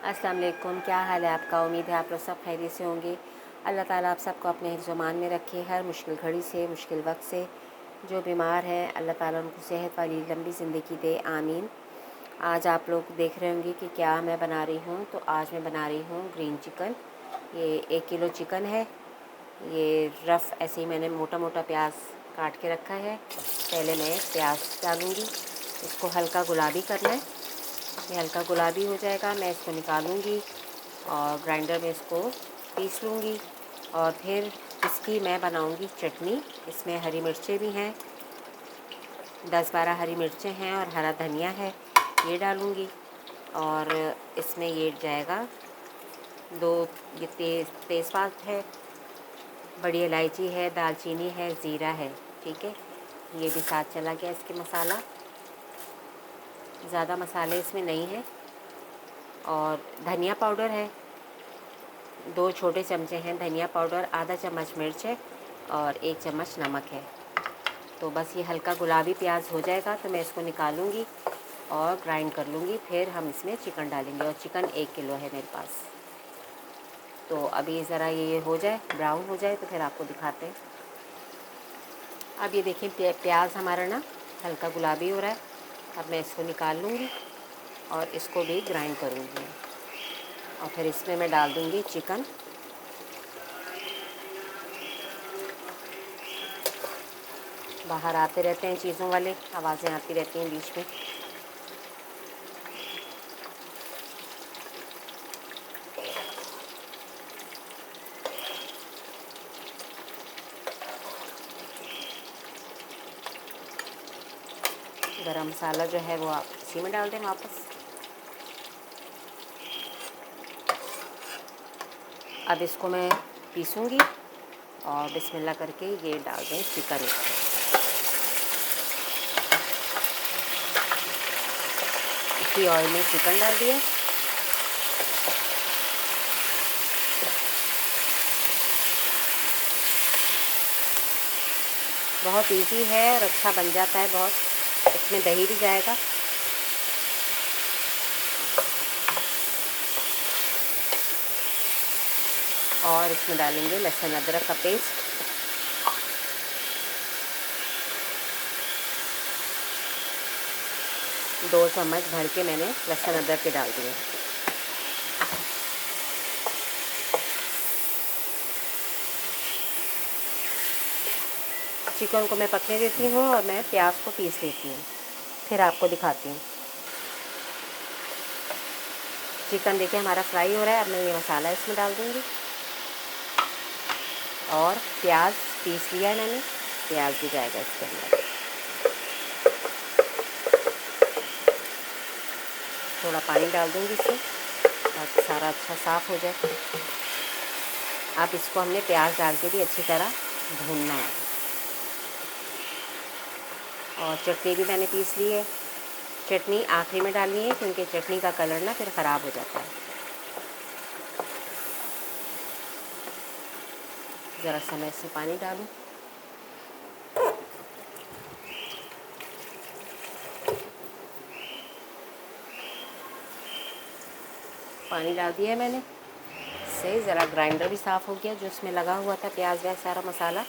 अस्सलाम वालेकुम। क्या हाल है आपका? उम्मीद है आप लोग सब खैरियत से होंगे। अल्लाह ताला आप सबको अपने हिफ्ज़-ओ-मान में रखे, हर मुश्किल घड़ी से, मुश्किल वक्त से। जो बीमार हैं अल्लाह ताला उनको सेहत वाली लंबी ज़िंदगी दे, आमीन। आज आप लोग देख रहे होंगे कि क्या मैं बना रही हूँ। तो आज मैं बना रही हूँ ग्रीन चिकन। ये 1 किलो चिकन है। ये रफ़ ऐसे ही मैंने मोटा मोटा प्याज काट के रखा है। पहले मैं प्याज डालूँगी, इसको हल्का गुलाबी करना है। ये हल्का गुलाबी हो जाएगा, मैं इसको निकालूंगी और ग्राइंडर में इसको पीस लूँगी। और फिर इसकी मैं बनाऊंगी चटनी। इसमें हरी मिर्चें भी हैं, 10-12 हरी मिर्चें हैं और हरा धनिया है, ये डालूँगी। और इसमें ये जाएगा 2 ये तेज़पात है, बड़ी इलायची है, दालचीनी है, ज़ीरा है। ठीक है, ये भी साथ चला गया इसके मसाला। ज़्यादा मसाले इसमें नहीं है। और धनिया पाउडर है, 2 छोटे चमचे हैं धनिया पाउडर, आधा चम्मच मिर्च है और 1 चम्मच नमक है। तो बस ये हल्का गुलाबी प्याज हो जाएगा तो मैं इसको निकालूंगी और ग्राइंड कर लूँगी। फिर हम इसमें चिकन डालेंगे और चिकन 1 किलो है मेरे पास। तो अभी ज़रा ये हो जाए, ब्राउन हो जाए तो फिर आपको दिखाते हैं। अब ये देखिए प्याज हमारा ना हल्का गुलाबी हो रहा है। अब मैं इसको निकाल लूँगी और इसको भी ग्राइंड करूँगी और फिर इसमें मैं डाल दूँगी चिकन। बाहर आते रहते हैं चीज़ों वाले, आवाज़ें आती रहती हैं बीच में। गरम मसाला जो है वो आप इसी में डाल दें वापस। अब इसको मैं पीसूँगी और बिस्मिल्लाह करके ये डाल दें चिकन। इसी ऑयल में चिकन डाल दिया। बहुत इजी है और अच्छा बन जाता है बहुत। इसमें दही भी जाएगा। और इसमें डालेंगे लहसुन अदरक का पेस्ट। दो चम्मच भर के मैंने लहसुन अदरक के डाल दिए। चिकन को मैं पकने देती हूँ और मैं प्याज को पीस लेती हूँ, फिर आपको दिखाती हूँ। चिकन देखिए हमारा फ्राई हो रहा है। अब मैं ये मसाला इसमें डाल दूँगी और प्याज पीस लिया है मैंने, प्याज भी जाएगा इसके अंदर। थोड़ा पानी डाल दूँगी इससे ताकि सारा अच्छा साफ़ हो जाए। अब इसको हमने प्याज डाल के भी अच्छी तरह भूनना है। और चटनी भी मैंने पीस ली है। चटनी आखिरी में डालनी है क्योंकि चटनी का कलर ना फिर ख़राब हो जाता है। ज़रा सा मैं इसमें पानी डालूँ। पानी डाल दिया है मैंने। इससे ज़रा ग्राइंडर भी साफ़ हो गया जो इसमें लगा हुआ था, प्याज व्याज सारा मसाला।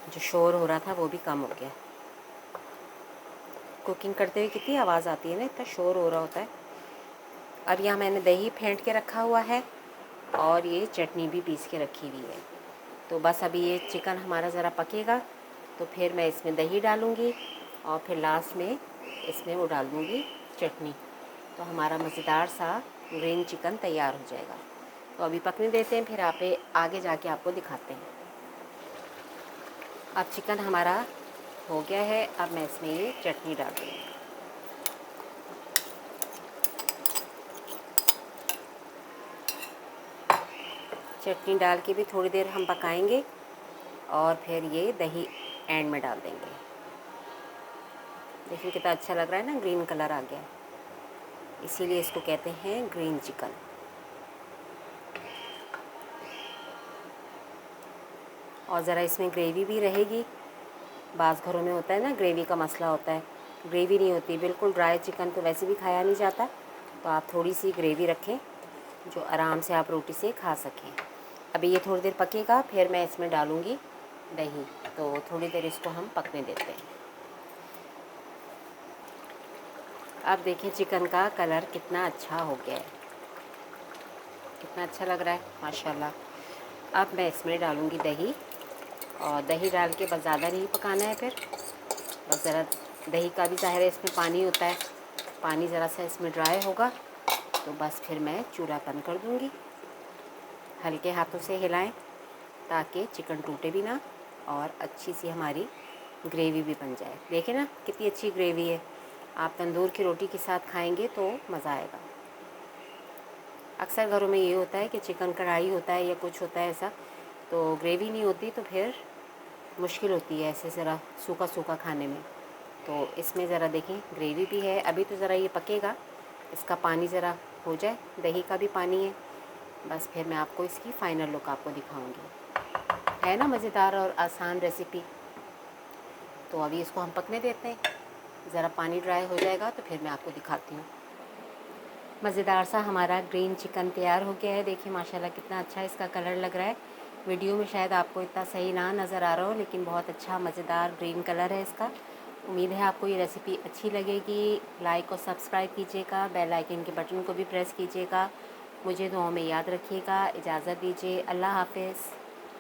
जो शोर हो रहा था वो भी कम हो गया। कुकिंग करते हुए कितनी आवाज़ आती है ना, इतना शोर हो रहा होता है। अब यहाँ मैंने दही फेंट के रखा हुआ है और ये चटनी भी पीस के रखी हुई है। तो बस अभी ये चिकन हमारा ज़रा पकेगा तो फिर मैं इसमें दही डालूँगी और फिर लास्ट में इसमें वो डाल दूँगी चटनी। तो हमारा मज़ेदार सा ग्रीन चिकन तैयार हो जाएगा। तो अभी पकने देते हैं, फिर आगे जाके आपको दिखाते हैं। अब चिकन हमारा हो गया है। अब मैं इसमें ये चटनी डाल दूँगी। चटनी डाल के भी थोड़ी देर हम पकाएंगे और फिर ये दही एंड में डाल देंगे। देखिए कितना अच्छा लग रहा है ना, ग्रीन कलर आ गया, इसीलिए इसको कहते हैं ग्रीन चिकन। और ज़रा इसमें ग्रेवी भी रहेगी बाज़ घरों में होता है ना, ग्रेवी का मसला होता है, ग्रेवी नहीं होती बिल्कुल। ड्राई चिकन तो वैसे भी खाया नहीं जाता, तो आप थोड़ी सी ग्रेवी रखें जो आराम से आप रोटी से खा सकें। अभी ये थोड़ी देर पकेगा, फिर मैं इसमें डालूँगी दही। तो थोड़ी देर इसको हम पकने देते हैं। अब देखिए चिकन का कलर कितना अच्छा हो गया है, कितना अच्छा लग रहा है माशाल्लाह। अब मैं इसमें डालूँगी दही, और दही डाल के बस ज़्यादा नहीं पकाना है, फिर बस ज़रा दही का भी ज़ाहिर है इसमें पानी होता है, पानी ज़रा सा इसमें ड्राई होगा तो बस फिर मैं चूल्हा बंद कर दूँगी। हल्के हाथों से हिलाएं ताकि चिकन टूटे भी ना और अच्छी सी हमारी ग्रेवी भी बन जाए। देखिए ना कितनी अच्छी ग्रेवी है, आप तंदूर की रोटी के साथ खाएंगे तो मज़ा आएगा। अक्सर घरों में ये होता है कि चिकन कढ़ाई होता है या कुछ होता है ऐसा, तो ग्रेवी नहीं होती तो फिर मुश्किल होती है ऐसे ज़रा सूखा सूखा खाने में। तो इसमें ज़रा देखें ग्रेवी भी है। अभी तो ज़रा ये पकेगा, इसका पानी ज़रा हो जाए, दही का भी पानी है, बस फिर मैं आपको इसकी फ़ाइनल लुक आपको दिखाऊंगी। है ना मज़ेदार और आसान रेसिपी। तो अभी इसको हम पकने देते हैं, ज़रा पानी ड्राई हो जाएगा तो फिर मैं आपको दिखाती हूँ। मज़ेदार सा हमारा ग्रीन चिकन तैयार हो गया है। देखिए माशाल्लाह कितना अच्छा इसका कलर लग रहा है। वीडियो में शायद आपको इतना सही ना नज़र आ रहा हो, लेकिन बहुत अच्छा मज़ेदार ग्रीन कलर है इसका। उम्मीद है आपको ये रेसिपी अच्छी लगेगी। लाइक और सब्सक्राइब कीजिएगा, बेल आइकन के बटन को भी प्रेस कीजिएगा। मुझे दुआओं में याद रखिएगा। इजाज़त दीजिए, अल्लाह हाफ़िज़।